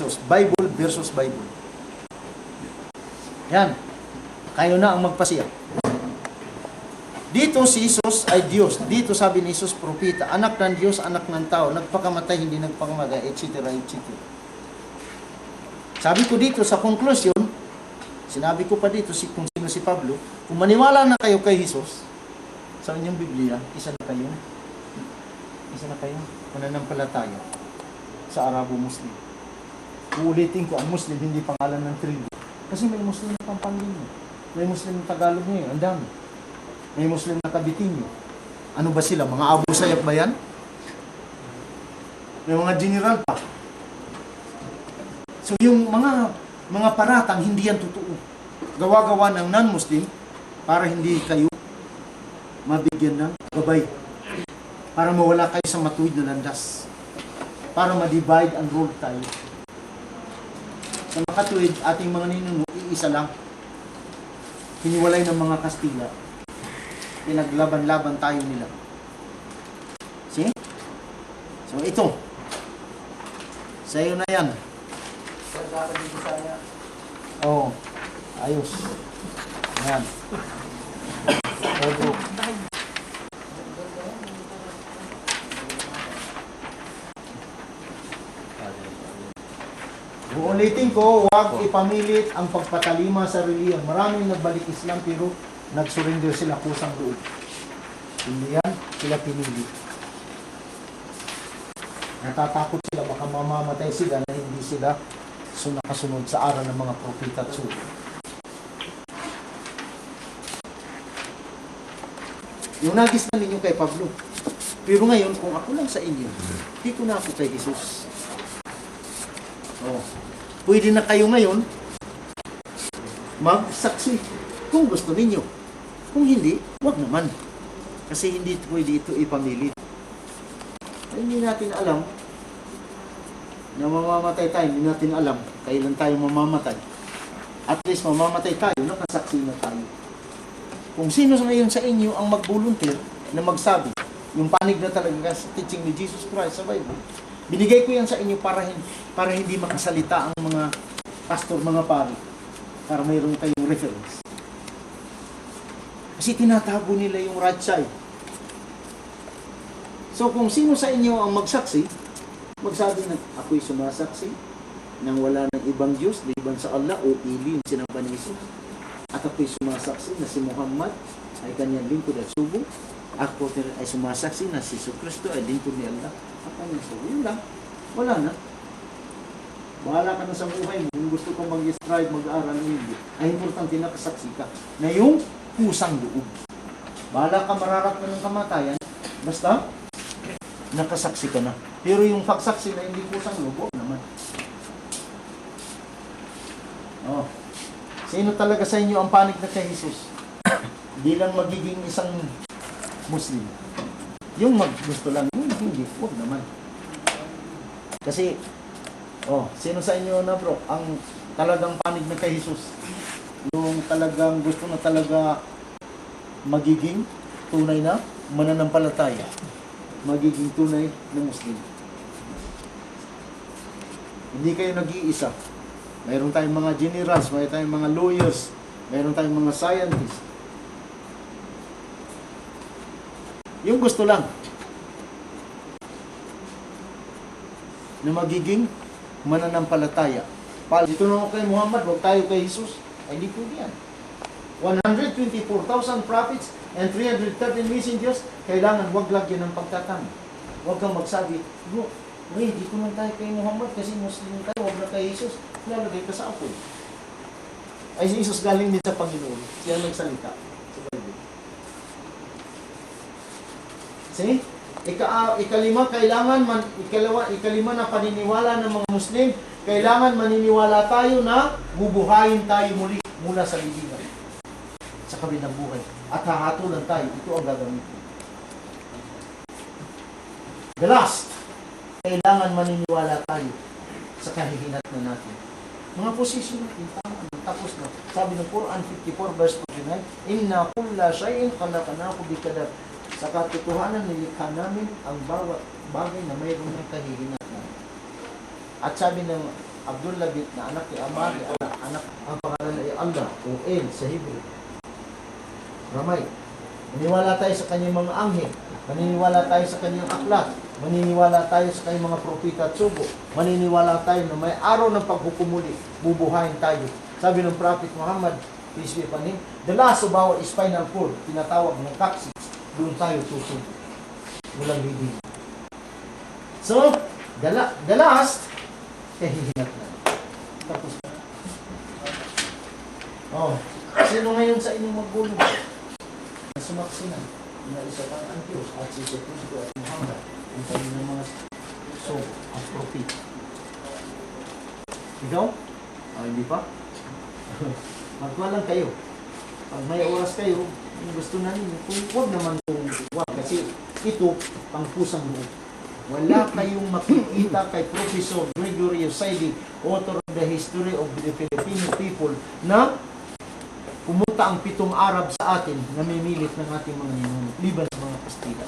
Jesus. Bible versus Bible. Yan. Kayo na ang magpasiya. Dito si Jesus ay Diyos. Dito sabi ni Jesus, propeta. Anak ng Diyos, anak ng tao. Nagpakamatay, hindi nagpakamatay, etc. etc. Sabi ko dito sa conclusion, sinabi ko pa dito kung sino si Pablo, kung maniwala na kayo kay Jesus, sa inyong Biblia, isa na kayo. Isa na kayo. Mananampalataya sa Arabo-Muslim. Uulitin ko, ang Muslim hindi pangalan ng tribu. Kasi may Muslim na Pampangilinan. May Muslim na Tagalog ngayon. Ang dami. May Muslim na Kabitinyo. Ano ba sila? Mga Abu Sayyaf ba yan? May mga general pa. So yung mga paratang, hindi yan totoo. Gawa-gawa ng non-Muslim para hindi kayo mabigyan ng gabay. Para mawala kayo sa matuwid na landas. Para ma-divide and rule tayo. Sa makatuwid, ating mga ninuno, iisa lang. Hiniwalay ng mga Kastila. Pinaglaban-laban tayo nila. See? So ito. Sa'yo na yan. Oo. Ayos. Yan. Todo. Uulitin ko, huwag ipamilit ang pagpatalima sa reliyon. Maraming nagbalik Islam pero nag-surrender sila kusang loob. Hindi yan, sila pinili. Natatakot sila, baka mamamatay sila na hindi sila nakasunod sa aral ng mga propeta at sulit. Yung nagis na ninyo kay Pablo. Pero ngayon, kung ako lang sa inyo, di ko na ako kay Jesus. Oh. Pwede na kayo ngayon magsaksi kung gusto ninyo. Kung hindi, wag naman. Kasi hindi pwede ito ipamilit. Hindi natin alam na mamamatay tayo. Hindi natin alam kailan tayo mamamatay. At least mamamatay tayo, nakasaksi na tayo. Kung sino ngayon sa inyo ang mag-volunteer na magsabi, yung panig na talaga sa teaching ni Jesus Christ sa Bible, binigay ko yan sa inyo para hindi makasalita ang mga pastor, mga pari, para mayroon kayong reference. Kasi tinatago nila yung ratsay. So kung sino sa inyo ang magsaksi, magsabi na, ako'y sumasaksi nang wala ng ibang Diyos, liban sa Allah o ilin sinamba ni Jesus. At ako'y sumasaksi na si Muhammad ay kanyang lingkod at subo. Ako ay sumasaksi na si Kristo ay lingkod ni Allah at kanyang subo. Yun lang. Wala na. Bahala ka na sa buhay mo. Kung gusto kong mag-strive, mag-aaral, hindi. Ay importante na kasaksi ka na yung kusang loob. Bahala ka mararat na ng kamatayan, basta nakasaksi ka na. Pero yung pagsaksi na hindi kusang loob, naman. Oh. Sino talaga sa inyo ang panig na kay Jesus? Hindi lang magiging isang Muslim. Yung gusto lang, yung hindi, huwag naman. Kasi, sino sa inyo na bro, ang talagang panig na kay Jesus? Yung talagang gusto na talaga magiging tunay na mananampalataya. Magiging tunay na Muslim. Hindi kayo nag-iisa. Mayroon tayong mga generals, mayroon tayong mga lawyers, mayroon tayong mga scientists. Yung gusto lang na magiging mananampalataya. Dito na kay Muhammad, huwag tayo kay Jesus. Ay, hindi po yan. 124,000 prophets and 313 messengers, kailangan huwag lagyan ng pagtatang. Huwag kang magsabi, bro, hindi ko lang tayo kay Muhammad kasi Muslim tayo, huwag na kay Jesus. Lalagay ka sa apoy. Ay, si Jesus galing din sa Panginoon. Siya nagsalita sa Bible. See? Ikalima na paniniwala ng mga Muslim, kailangan maniniwala tayo na bubuhayin tayo muli mula sa libingan. Sa kabilang buhay. At hahatulan tayo. Ito ang gagamitin. The last, kailangan maniniwala tayo sa kahihinat na natin. Mga posisyon natin, tama. Tapos na. Sabi ng Quran 54 verse 49, Inna kulla shay'in khalaqnahu biqadar. Sa katotohanan, nilikha namin ang bawat bagay na mayroon ng kahihinat natin. At sabi ng Abdullah na anak ni Amar, anak ang pangalan ay Allah o El sa Hebrew. Ramay. Maniniwala tayo sa kanyang mga anghel. Maniniwala tayo sa kanyang aklat. Maniniwala tayo sa kanyang mga propeta at sugo. Maniniwala tayo na may araw ng paghukumuli, bubuhayin tayo. Sabi ng Prophet Muhammad, peace be upon him, the last of our spinal cord, tinatawag ng coccyx, doon tayo tutubo. Walang bibig. So, the last, hihinat na. Tapos na. Oh, sino ngayon sa inyong magbulong? Na sumaksinan, na isa pang ang Diyos at si Kristo at Muhammad, ang kanyang mga sugo at prophet. Ikaw? Oh, hindi pa? Magkuha lang kayo. Pag may oras kayo, kung gusto na ninyo, kung huwag naman kung huwag, kasi ito, pang pusang loob. Wala kayong makikita kay Professor Gregory Osaydi, author of the history of the Filipino people, na pumunta ang 7 Arab sa atin, namimilit ng ating mga ninuno, liban sa mga Kastila.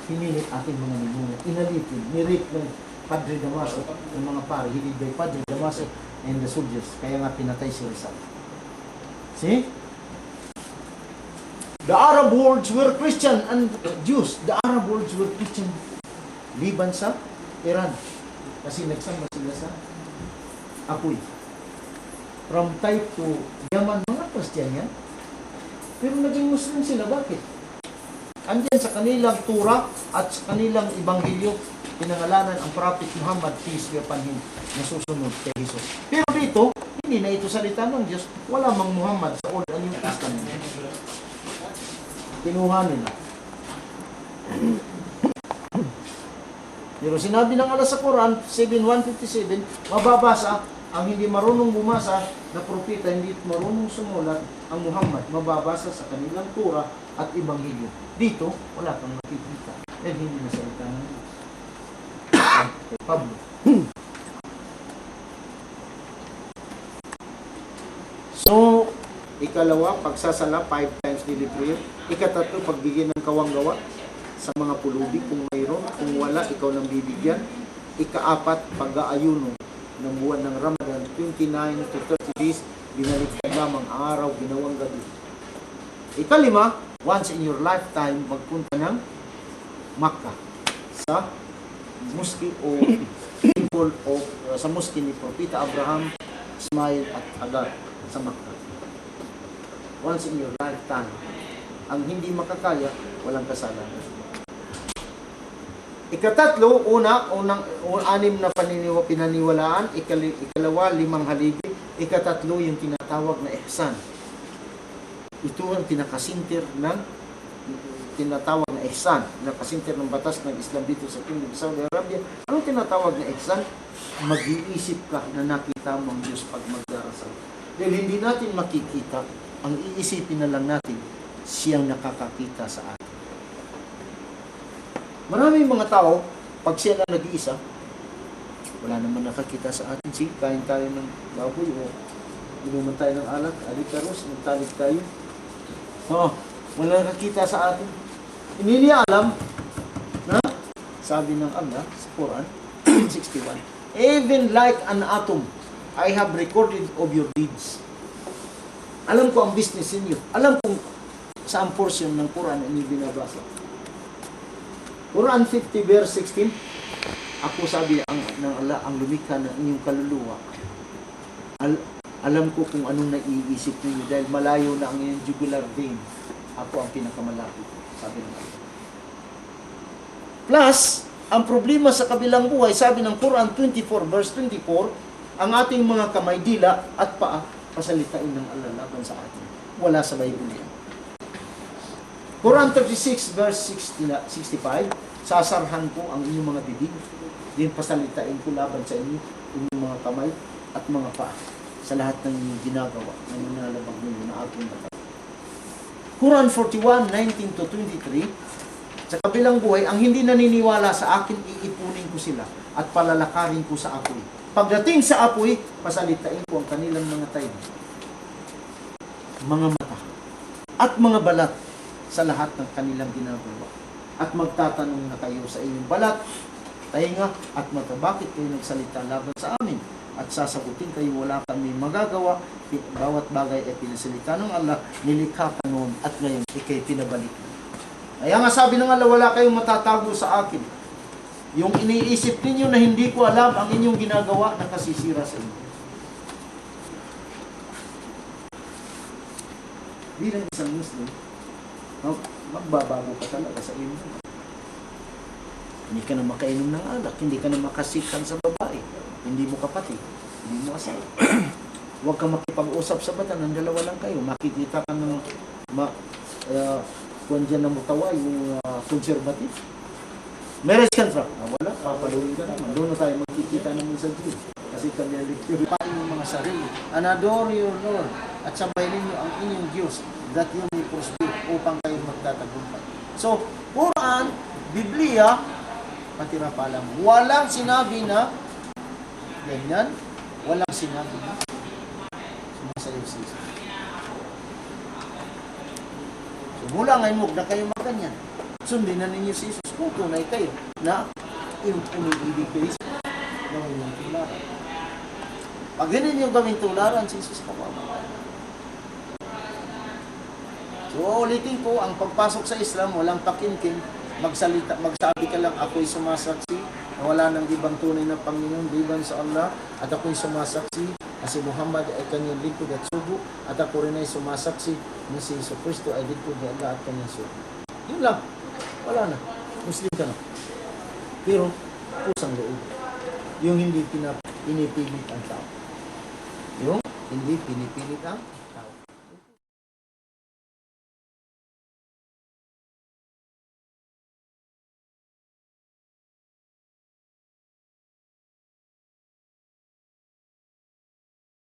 Pinilit ating mga ninuno, inalitin, nirip ng Padre Damaso, ng mga pare, hindi by Padre Damaso and the soldiers, kaya nga pinatay si Rizal. See? The Arab worlds were Christian and Jews. The Arab worlds were Christian. Liban sa Iran. Kasi nagsama sila sa apoy. From type to Yaman, mga Christian yan. Pero naging Muslim sila. Bakit? Andyan sa kanilang Torah at sa kanilang Ebanghelyo, pinangalanan ang Prophet Muhammad, peace be upon him, na susunod kay Jesus. Pero dito, hindi na ito salita ng Diyos. Wala mang Muhammad sa Old and New Testament. Kinuha nila. Pero sinabi ng Allah sa Quran, 7:157, mababasa ang hindi marunong bumasa na propeta, hindi marunong sumulat ang Muhammad, mababasa sa kanilang Torah at Ebanghelyo. Dito, wala kang makikita. Dahil hindi na salita ng Diyos. Kay Pablo. So, ikalawa, pagsasala, 5 times daily prayer. Ikatatlo, pagbigyan ng kawanggawa sa mga pulubi kung mayroon. Kung wala, ikaw nang bibigyan. Ikaapat, pag-aayuno ng buwan ng Ramadan, 29 to 30 days, binaliktad lamang ang araw, ginawang gabi. Ikalima, once in your lifetime, magpunta ng Makkah sa muski o temple o sa muski ni Propeta Abraham, Ismail at Hagar sa Makkah. Once in your lifetime. Ang hindi makakaya, walang kasalanan. Ikatatlo, anim na pinaniwalaan. Ikalawa, 5 haligi. Ikatatlo, yung tinatawag na ihsan. Ito ang tinakasintir ng tinatawag na ihsan. Nakasintir ng batas ng Islam dito sa Kingdom Saudi Arabia. Anong tinatawag na ihsan? Mag-iisip ka na nakita mo ang Diyos pag magdarasal. Dahil hindi natin makikita, ang iisipin na lang natin, siyang nakakakita sa atin. Maraming mga tao, pag siya na nag-iisa, wala naman nakakita sa atin. Sige, kain tayo ng baboy o inuman tayo ng alak, alikaros, magtalik tayo. Wala nakakita sa atin. Hindi niya alam na, sabi ng Allah sa Quran, 61, even like an atom, I have recorded of your deeds. Alam ko ang business ninyo. Alam kong saan portion ng Quran ang binabasa. Quran 50 verse 16, ako sabi ng Allah, ang lumikha ng inyong kaluluwa. Alam ko kung anong naiisip ninyo dahil malayo na ang inyong jugular vein. Ako ang pinakamalapit, sabi ng Allah. Plus, ang problema sa kabilang buhay, sabi ng Quran 24 verse 24, ang ating mga kamay, dila at paa, pasalitain ng Allah laban sa atin. Wala sa Bible yan. Quran 36 verse 65, sasarhan ko ang inyong mga bibig, din pasalitain ko laban sa inyo, inyong mga kamay at mga paa, sa lahat ng inyong ginagawa, ng nilalabag ninyo na aking mata. Quran 41, 19 to 23, sa kabilang buhay, ang hindi naniniwala sa akin, iipunin ko sila at palalakarin ko sa apoy. Pagdating sa apoy, pasalitain ko ang kanilang mga tayo, mga mata, at mga balat sa lahat ng kanilang ginagawa. At magtatanong na kayo sa inyong balat tainga at mata. Bakit kayo nagsalita laban sa amin? At sasagutin kayo, wala kami magagawa. Bawat bagay ay pinasalita ng Allah, nilikha ka noon at ngayon ikay pinabalik. Kaya nga sabi ng Allah, wala kayong matatago sa akin. Yung iniisip ninyo na hindi ko alam ang inyong ginagawa, nakasisira sa inyo. Bilang isang Muslim, magbabago ka talaga sa iyo. Hindi ka na makainom ng alak, hindi ka na makasikan sa babae, hindi mo kapatid, hindi mo asawa. Huwag ka makipag-usap sa bata, ng dalawa lang kayo. Makikita ka ng kung dyan na mutawa, yung conservative. Marriage contract, wala, papaluin ka naman. Doon na tayo magkikita naman sa Diyos. Kasi kami ang lecture. Pain yung mga sarili. And adore your Lord. At sabayin ninyo ang inyong Diyos that you may prosper upang kayo magtatagumpay. So, Quran, Biblia, patira pa lang. Walang sinabi na ganyan. Walang sinabi na sumasayaw si Jesus. So, mula ngayon, huwag na kayo magganyan. Sundin na ninyo si Jesus kung tunay kayo na yung umibig kay Jesus. Gawin yung tularan. Pag hindi nyo gawin tularan, si Jesus kawawa. So, ulitin ko, ang pagpasok sa Islam, walang pakinkin, magsalita, magsabi ka lang, ako'y sumasaksi na wala nang ibang tunay na Panginoon, liban sa Allah, at ako'y sumasaksi na si Muhammad ay kanyang lingkod at sugo, at ako rin ay sumasaksi na si Yesu Cristo ay lingkod ni Allah at kanyang sugo. Yun lang. Wala na. Muslim ka na. Pero, pusang loob. Yung hindi pinipilit ang tao. Yung hindi pinipilit ang